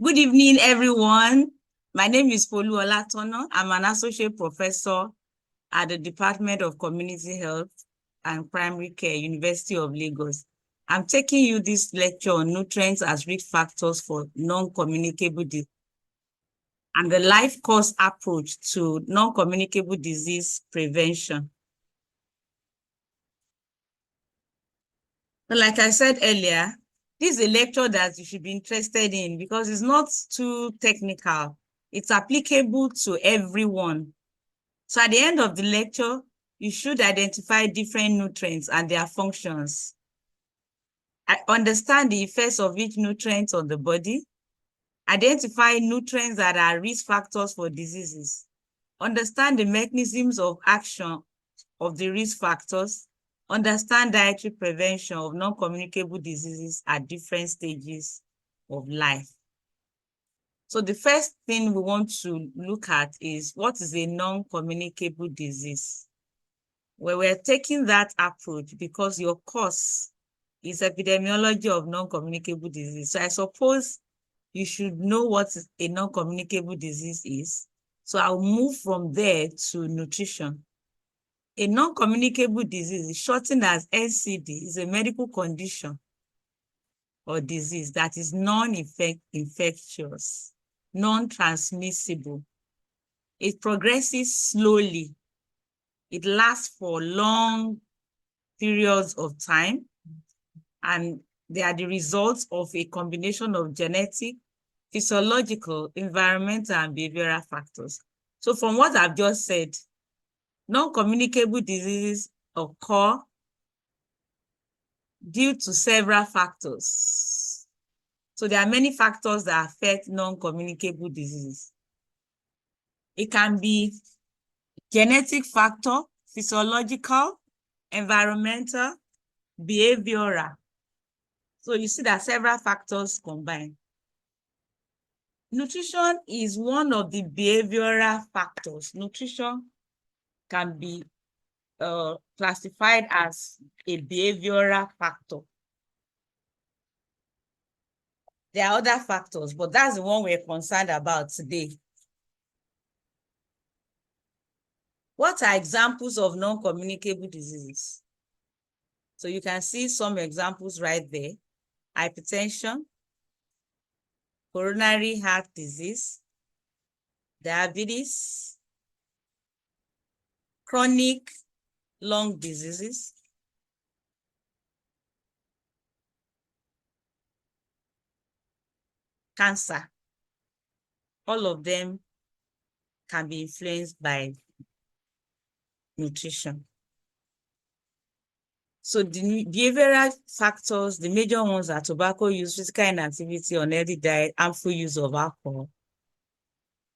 Good evening, everyone. My name is Folu Olatona. I'm an associate professor at the Department of Community Health and Primary Care, University of Lagos. I'm taking you this lecture on nutrients as risk factors for non-communicable disease and the life course approach to non-communicable disease prevention. So like I said earlier, this is a lecture that you should be interested in because it's not too technical. It's applicable to everyone. So at the end of the lecture, you should identify different nutrients and their functions. Understand the effects of each nutrient on the body. Identify nutrients that are risk factors for diseases. Understand the mechanisms of action of the risk factors. Understand dietary prevention of non-communicable diseases at different stages of life. So the first thing we want to look at is what is a non-communicable disease? Well, we're taking that approach because your course is epidemiology of non-communicable disease. So I suppose you should know what a non-communicable disease is. So I'll move from there to nutrition. A non-communicable disease, shortened as NCD, is a medical condition or disease that is non-infectious, non-transmissible. It progresses slowly. It lasts for long periods of time, and they are the results of a combination of genetic, physiological, environmental, and behavioral factors. So from what I've just said, non-communicable diseases occur due to several factors. So there are many factors that affect non-communicable diseases. It can be genetic factor, physiological, environmental, behavioral. So you see that several factors combine. Nutrition is one of the behavioral factors. Nutrition can be classified as a behavioral factor. There are other factors, but that's the one we're concerned about today. What are examples of non-communicable diseases? So you can see some examples right there. Hypertension, coronary heart disease, diabetes, chronic lung diseases, cancer. All of them can be influenced by nutrition. So the behavioral factors, the major ones are tobacco use, physical inactivity, unhealthy diet, harmful use of alcohol.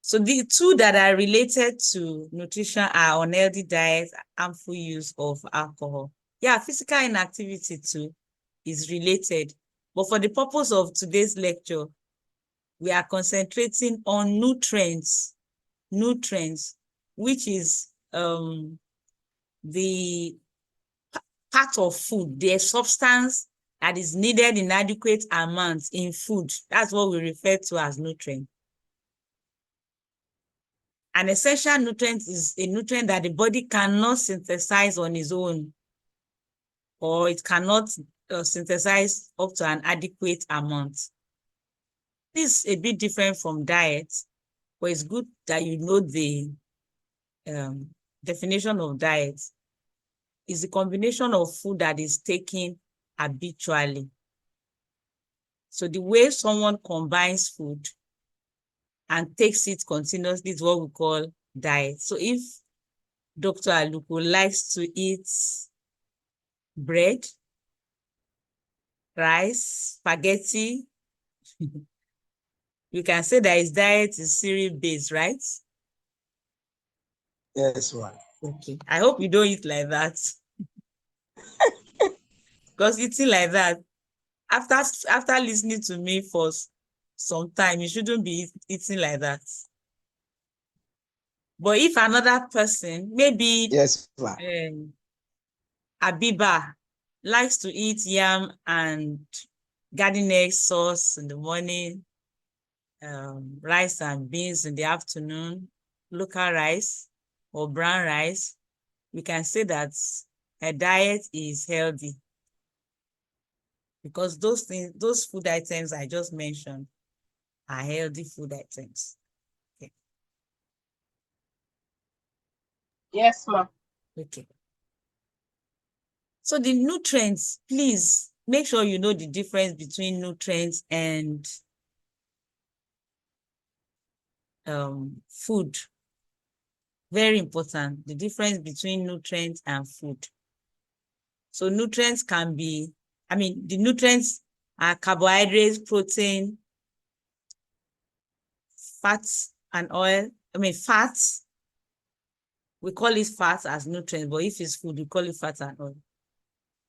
So the two that are related to nutrition are unhealthy diet, harmful use of alcohol. Yeah, physical inactivity too is related. But for the purpose of today's lecture, we are concentrating on nutrients, which is the part of food, the substance that is needed in adequate amounts in food. That's what we refer to as nutrient. An essential nutrient is a nutrient that the body cannot synthesize on its own, or it cannot synthesize up to an adequate amount. This is a bit different from diet, but it's good that you know the definition of diet. Is the combination of food that is taken habitually. So the way someone combines food and takes it continuously is what we call diet. So if Dr. Aluko likes to eat bread, rice, spaghetti, you can say that his diet is cereal-based, right? Yes, one. Okay. I hope you don't eat like that. Because eating like that, after listening to me for some time, you shouldn't be eating like that. But if another person, maybe yes, Abiba, likes to eat yam and garden egg sauce in the morning, rice and beans in the afternoon, local rice or brown rice, we can say that her diet is healthy, because those things, those food items I just mentioned are healthy food items. Okay. Yes, ma'am. Okay. So the nutrients, please make sure you know the difference between nutrients and food. Very important, the difference between nutrients and food. So nutrients can be, the nutrients are carbohydrates, protein, fats and oil. Fats, we call it fats as nutrients, but if it's food, we call it fats and oil.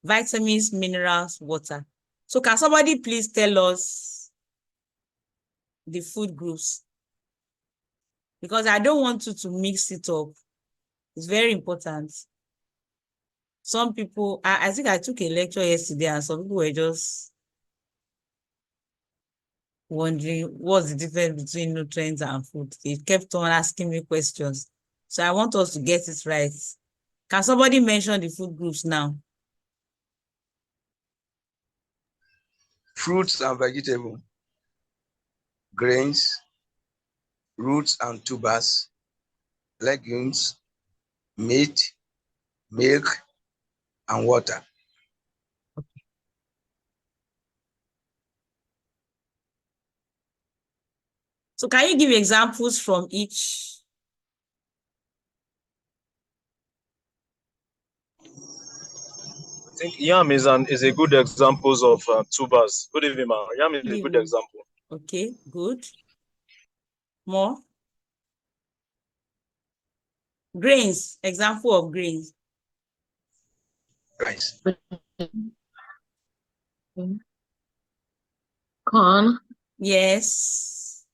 Vitamins, minerals, water. So can somebody please tell us the food groups? Because I don't want you to mix it up. It's very important. Some people, I think I took a lecture yesterday and some people were just wondering what's the difference between nutrients and food. They kept on asking me questions. So I want us to get it right. Can somebody mention the food groups now? Fruits and vegetables, grains, roots and tubers, legumes, meat, milk, and water. Okay. So can you give examples from each? I think yam is a good example of tubers. Good evening, ma. Yam is a good example. Okay, good. More? Grains, example of grains. Rice. Corn. Yes.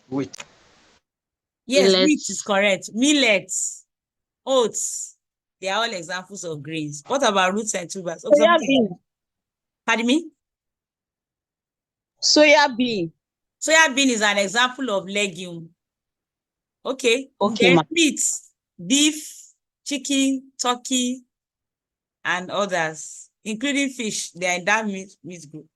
Wheat. Yes, Millet. wheat is correct. Millets, oats, they are all examples of grains. What about roots and tubers? Soya bean. Pardon me? Soya bean. Soya bean is an example of legume. Okay. Okay, Then meat, beef, chicken, turkey, and others, including fish. They are in that meat group.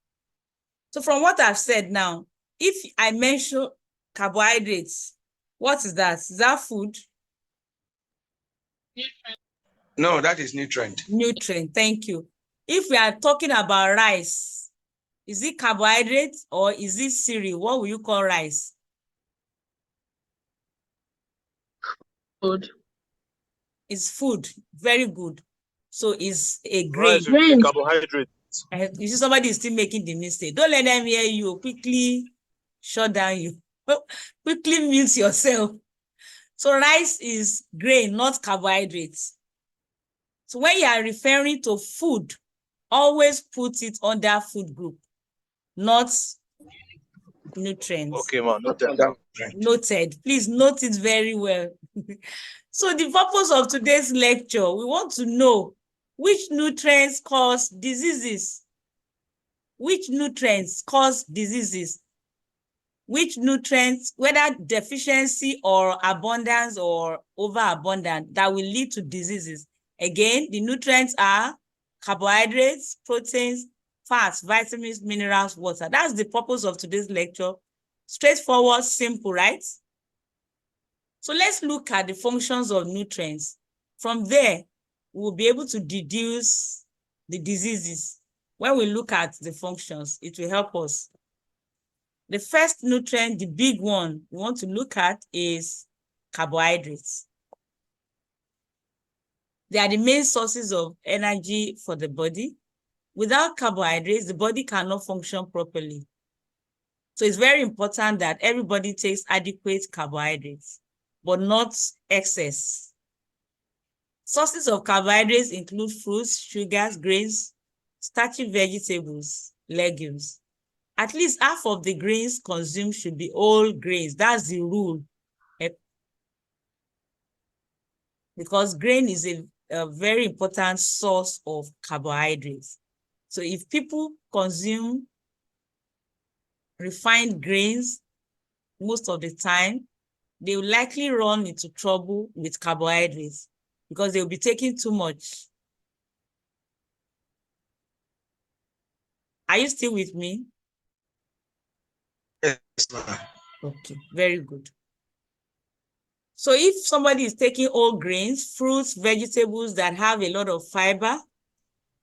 So from what I've said now, if I mention carbohydrates, what is that? Is that food? No, that is nutrient. Nutrient, thank you. If we are talking about rice, is it carbohydrate or is it cereal? What will you call rice? Food. It's food. Very good. So it's a grain. Rice will be carbohydrate. You see, somebody is still making the mistake. Don't let them hear you. Quickly shut down you. Quickly mute yourself. So rice is grain, not carbohydrates. So when you are referring to food, always put it under food group, not nutrients. Okay, ma. Noted. Please note it very well. So the purpose of today's lecture, we want to know which nutrients cause diseases. Which nutrients cause diseases? Which nutrients, whether deficiency or abundance or overabundance, that will lead to diseases. Again, the nutrients are carbohydrates, proteins, fats, vitamins, minerals, water. That's the purpose of today's lecture. Straightforward, simple, right? So let's look at the functions of nutrients. From there, we'll be able to deduce the diseases. When we look at the functions, it will help us. The first nutrient, the big one we want to look at, is carbohydrates. They are the main sources of energy for the body. Without carbohydrates, the body cannot function properly. So it's very important that everybody takes adequate carbohydrates, but not excess. Sources of carbohydrates include fruits, sugars, grains, starchy vegetables, legumes. At least half of the grains consumed should be whole grains. That's the rule. Because grain is a very important source of carbohydrates. So if people consume refined grains most of the time, they will likely run into trouble with carbohydrates because they'll be taking too much. Are you still with me? Yes, ma'am. Okay, very good. So if somebody is taking whole grains, fruits, vegetables that have a lot of fiber,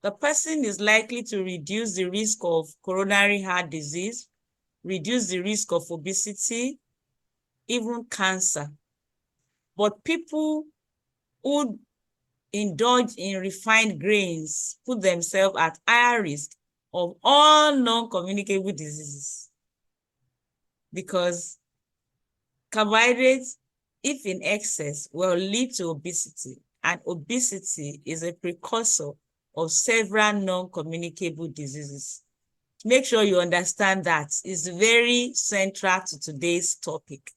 the person is likely to reduce the risk of coronary heart disease, reduce the risk of obesity, even cancer. But people who indulge in refined grains put themselves at higher risk of all non-communicable diseases because carbohydrates, if in excess, will lead to obesity, and obesity is a precursor of several non-communicable diseases. Make sure you understand that. It's very central to today's topic.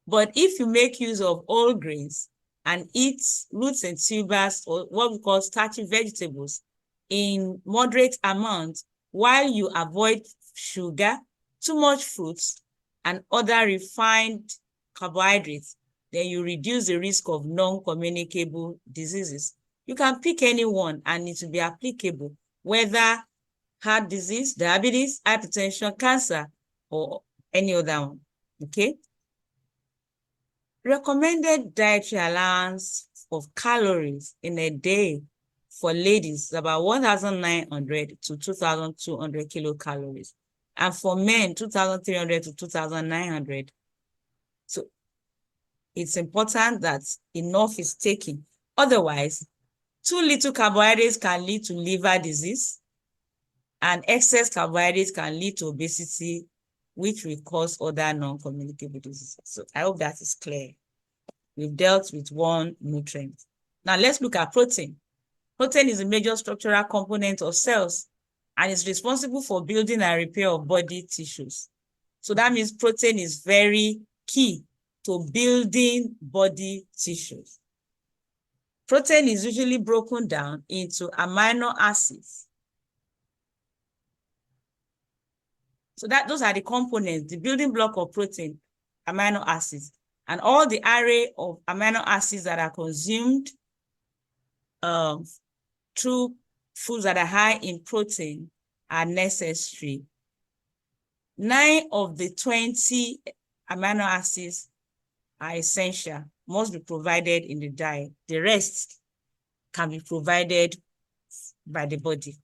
But if you make use of whole grains and eat roots and tubers, or what we call starchy vegetables, in moderate amounts, while you avoid sugar, too much fruits, and other refined carbohydrates, then you reduce the risk of non-communicable diseases. You can pick any one and it will be applicable, whether heart disease, diabetes, hypertension, cancer, or any other one, okay? Recommended dietary allowance of calories in a day for ladies is about 1,900 to 2,200 kilocalories. And for men, 2,300 to 2,900. So it's important that enough is taken. Otherwise, too little carbohydrates can lead to liver disease, and excess carbohydrates can lead to obesity, which will cause other non-communicable diseases. So I hope that is clear. We've dealt with one nutrient. Now let's look at protein. Protein is a major structural component of cells and is responsible for building and repair of body tissues. So that means protein is very key to building body tissues. Protein is usually broken down into amino acids. So those are the components, the building block of protein, amino acids. And all the array of amino acids that are consumed through foods that are high in protein are necessary. 9 of the 20 amino acids are essential, must be provided in the diet. The rest can be provided by the body.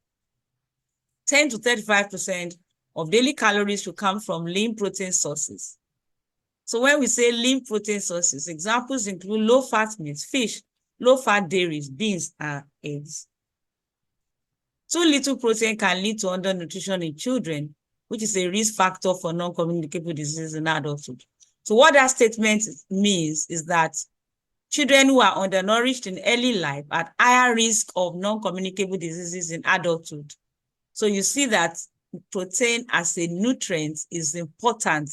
10 to 35% of daily calories should come from lean protein sources. So when we say lean protein sources, examples include low-fat meat, fish, low-fat dairies, beans, and eggs. Too little protein can lead to undernutrition in children, which is a risk factor for non-communicable diseases in adulthood. So what that statement means is that children who are undernourished in early life are at higher risk of non-communicable diseases in adulthood. So you see that protein as a nutrient is important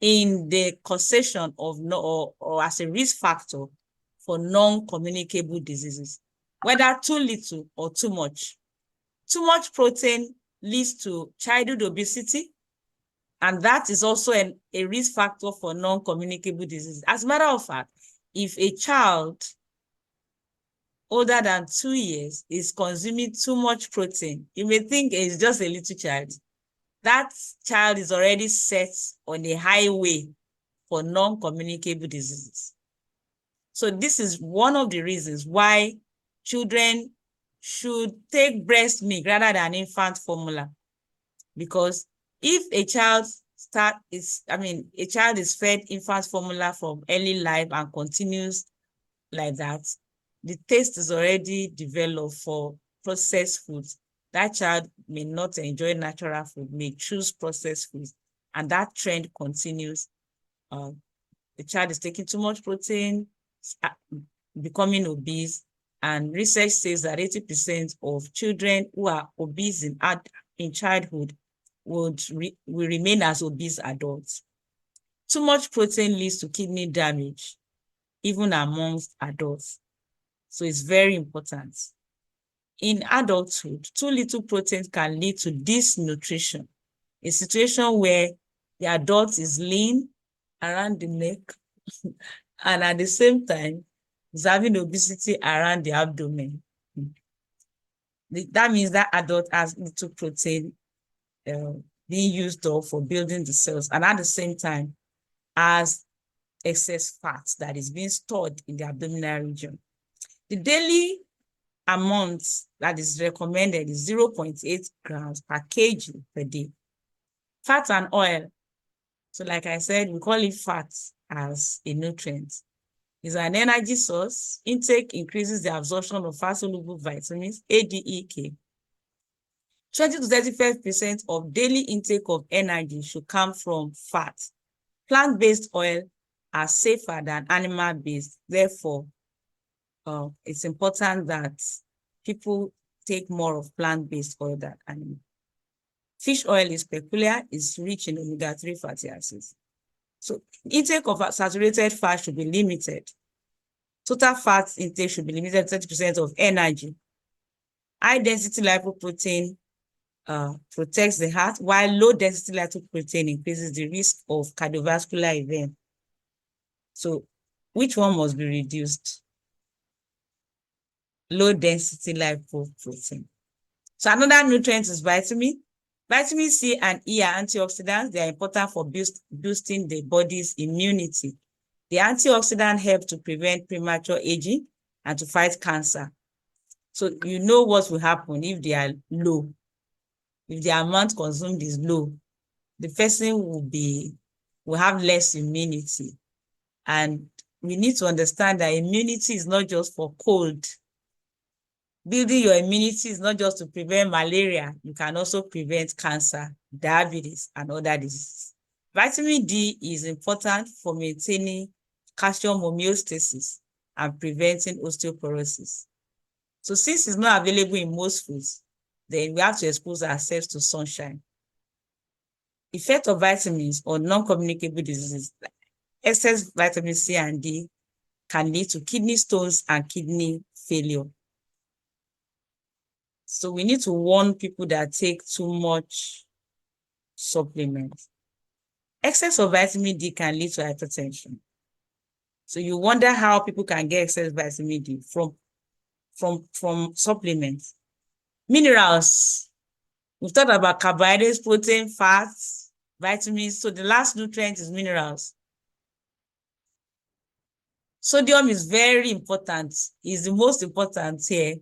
in the causation of or as a risk factor for non-communicable diseases, whether too little or too much. Too much protein leads to childhood obesity, and that is also a risk factor for non-communicable diseases. As a matter of fact, if a child older than 2 years is consuming too much protein, you may think it's just a little child. That child is already set on a highway for non-communicable diseases. So this is one of the reasons why children should take breast milk rather than infant formula. Because if a child is fed infant formula from early life and continues like that, the taste is already developed for processed foods. That child may not enjoy natural food, may choose processed foods, and that trend continues. The child is taking too much protein, becoming obese, and research says that 80% of children who are obese in childhood will remain as obese adults. Too much protein leads to kidney damage, even amongst adults. So it's very important. In adulthood, too little protein can lead to dysnutrition, a situation where the adult is lean around the neck and at the same time is having obesity around the abdomen. That means that adult has little protein being used up for building the cells, and at the same time has excess fat that is being stored in the abdominal region. The daily amount that is recommended is 0.8 grams per kg per day. Fat and oil, so like I said, we call it fat as a nutrient, is an energy source. Intake increases the absorption of fat-soluble vitamins, A, D, E, K. 20 to 35% of daily intake of energy should come from fat. Plant-based oil are safer than animal-based. Therefore, it's important that people take more of plant-based oil than animal. Fish oil is peculiar, is rich in omega-3 fatty acids. So intake of saturated fat should be limited. Total fat intake should be limited to 30% of energy. High-density lipoprotein protects the heart, while low-density lipoprotein increases the risk of cardiovascular event. So which one must be reduced? Low-density lipoprotein. So another nutrient is vitamin. Vitamin C and E are antioxidants. They are important for boosting the body's immunity. The antioxidants help to prevent premature aging and to fight cancer. So you know what will happen if they are low. If the amount consumed is low, the person will have less immunity. And we need to understand that immunity is not just for cold. Building your immunity is not just to prevent malaria. You can also prevent cancer, diabetes, and other diseases. Vitamin D is important for maintaining calcium homeostasis and preventing osteoporosis. So since it's not available in most foods, then we have to expose ourselves to sunshine. Effect of vitamins on non-communicable diseases. Excess vitamin C and D can lead to kidney stones and kidney failure. So we need to warn people that take too much supplements. Excess of vitamin D can lead to hypertension. So you wonder how people can get excess vitamin D from supplements. Minerals. We've talked about carbohydrates, protein, fats, vitamins. So the last nutrient is minerals. Sodium is very important. It's the most important here.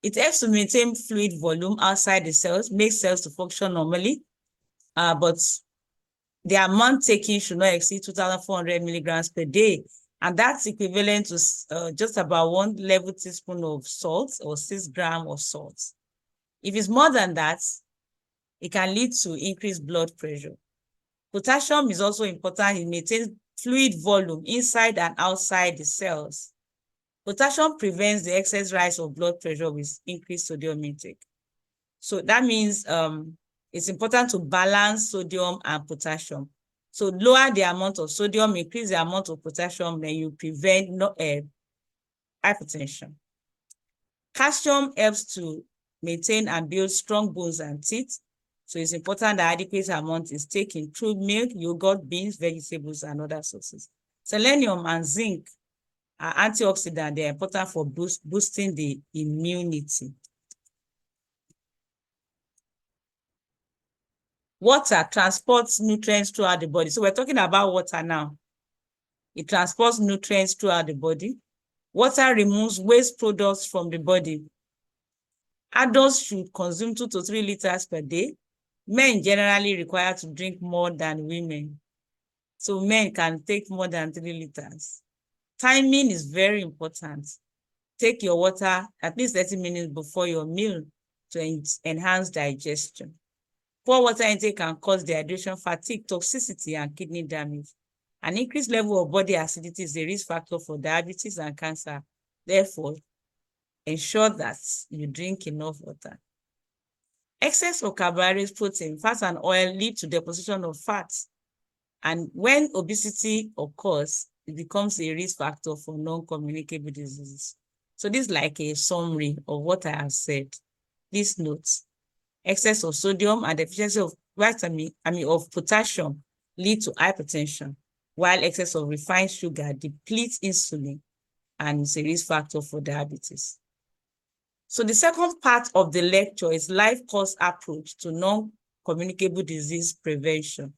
It helps to maintain fluid volume outside the cells, makes cells to function normally, but the amount taken should not exceed 2,400 milligrams per day. And that's equivalent to just about 1 level teaspoon of salt or 6 grams of salt. If it's more than that, it can lead to increased blood pressure. Potassium is also important. It maintains fluid volume inside and outside the cells. Potassium prevents the excess rise of blood pressure with increased sodium intake. So that means it's important to balance sodium and potassium. So lower the amount of sodium, increase the amount of potassium, then you prevent hypertension. Calcium helps to maintain and build strong bones and teeth. So it's important that adequate amount is taken through milk, yogurt, beans, vegetables, and other sources. Selenium and zinc are antioxidants. They're important for boosting the immunity. Water transports nutrients throughout the body. So we're talking about water now. It transports nutrients throughout the body. Water removes waste products from the body. Adults should consume 2 to 3 liters per day. Men generally require to drink more than women. So men can take more than 3 liters. Timing is very important. Take your water at least 30 minutes before your meal to enhance digestion. Poor water intake can cause dehydration, fatigue, toxicity, and kidney damage. An increased level of body acidity is a risk factor for diabetes and cancer. Therefore, ensure that you drink enough water. Excess of carbohydrates, protein, fat, and oil lead to deposition of fat. And when obesity occurs, it becomes a risk factor for non-communicable diseases. So this is like a summary of what I have said. These notes: excess of sodium and deficiency of of potassium lead to hypertension, while excess of refined sugar depletes insulin and is a risk factor for diabetes. So the second part of the lecture is life course approach to non-communicable disease prevention.